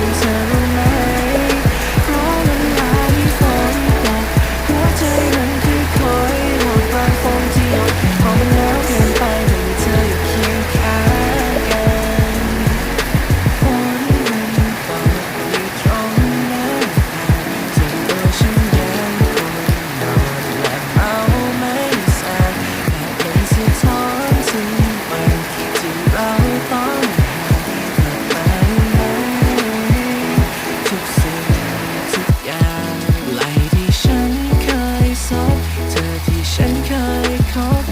งเธอรู้ไหมเพราะเวลาที่ฝนตกหัวใจมันคือคอยหลอกกลางฝนที่หยดพอมันแล้วเกินไปไม่มีเธออยู่เคียงข้างกันฝนมันตกอยู่ตรงนั้นส่วนตัวฉันยังคงนอนหลับเมาไม่สั่นแต่เป็นสะท้อนถึงวันที่เราต้องห่างกันไปทุกสิ่งทุกอย่างไหลที่ฉันเคยซบเธอที่ฉันเคยคบ